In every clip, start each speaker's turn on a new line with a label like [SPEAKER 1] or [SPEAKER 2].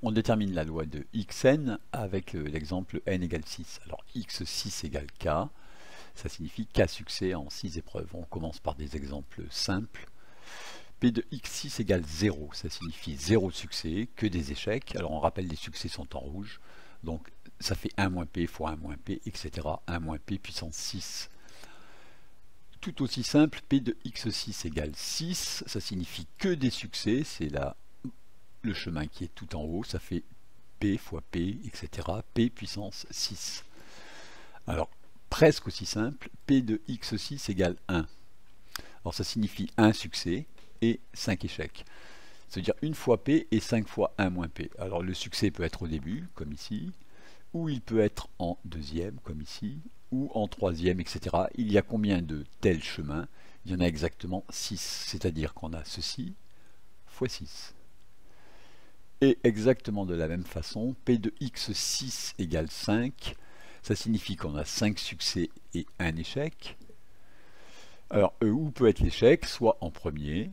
[SPEAKER 1] on détermine la loi de xn avec l'exemple n égale 6. Alors x6 égale k, ça signifie k succès en 6 épreuves. On commence par des exemples simples. P de x6 égale 0, ça signifie 0 succès, que des échecs. Alors on rappelle, les succès sont en rouge, donc ça fait 1 moins p fois 1 moins p, etc. 1 moins p puissance 6. Tout aussi simple, P de x6 égale 6, ça signifie que des succès, c'est le chemin qui est tout en haut, ça fait P fois P, etc. P puissance 6. Alors, presque aussi simple, P de x6 égale 1. Alors ça signifie 1 succès et 5 échecs. C'est-à-dire une fois P et 5 fois 1 moins P. Alors le succès peut être au début, comme ici, ou il peut être en deuxième, comme ici, ou en troisième, etc. Il y a combien de tels chemins? Il y en a exactement 6, c'est-à-dire qu'on a ceci fois 6. Et exactement de la même façon, P de x6 égale 5, ça signifie qu'on a 5 succès et 1 échec. Alors, où peut être l'échec? Soit en premier,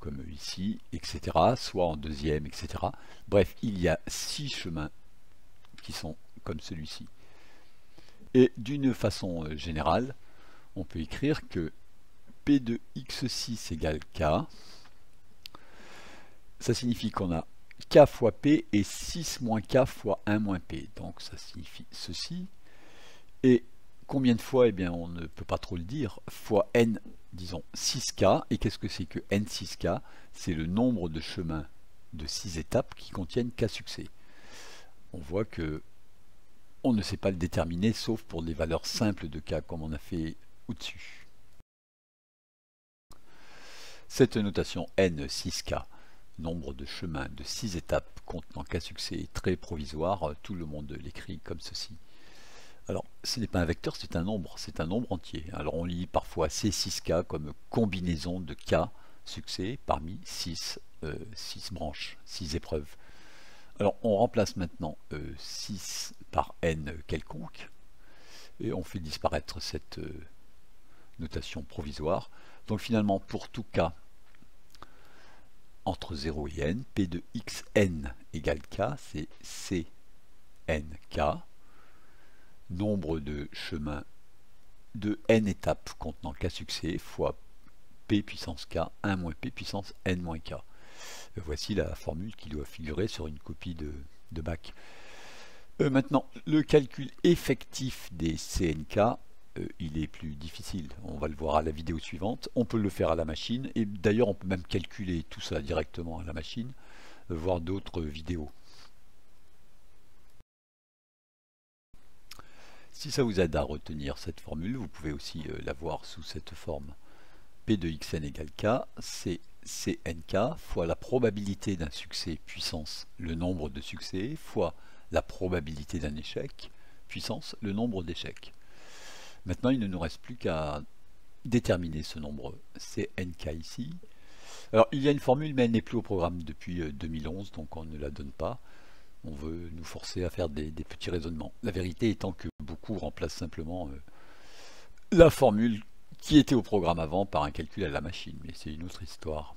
[SPEAKER 1] comme ici, etc., soit en deuxième, etc. Bref, il y a 6 chemins qui sont comme celui-ci. Et d'une façon générale, on peut écrire que P de x6 égale k. Ça signifie qu'on a k fois p et 6 moins k fois 1 moins p. Donc ça signifie ceci. Et combien de fois? Eh bien, on ne peut pas trop le dire. Fois n, disons 6k. Et qu'est-ce que c'est que n6k? C'est le nombre de chemins de 6 étapes qui contiennent k succès. On voit que on ne sait pas le déterminer, sauf pour des valeurs simples de k, comme on a fait au-dessus. Cette notation n6k, nombre de chemins de 6 étapes contenant k succès, est très provisoire. Tout le monde l'écrit comme ceci. Alors, ce n'est pas un vecteur, c'est un nombre entier. Alors on lit parfois C6K comme combinaison de k succès parmi 6 branches, 6 épreuves. Alors on remplace maintenant 6 par n quelconque, et on fait disparaître cette notation provisoire. Donc finalement, pour tout k entre 0 et n, P de xn égale k, c'est cnk, nombre de chemins de n étapes contenant k succès fois p puissance k, 1 moins p puissance n moins k. Voici la formule qui doit figurer sur une copie de bac. Maintenant, le calcul effectif des CNK, il est plus difficile. On va le voir à la vidéo suivante. On peut le faire à la machine, et d'ailleurs on peut même calculer tout ça directement à la machine, voir d'autres vidéos. Si ça vous aide à retenir cette formule, vous pouvez aussi la voir sous cette forme. P de xn égale k, c'est cnk fois la probabilité d'un succès puissance le nombre de succès fois la probabilité d'un échec puissance le nombre d'échecs. Maintenant, il ne nous reste plus qu'à déterminer ce nombre cnk ici. Alors, il y a une formule, mais elle n'est plus au programme depuis 2011, donc on ne la donne pas. On veut nous forcer à faire des petits raisonnements. La vérité étant que beaucoup remplacent simplement la formule qui était au programme avant par un calcul à la machine, mais c'est une autre histoire.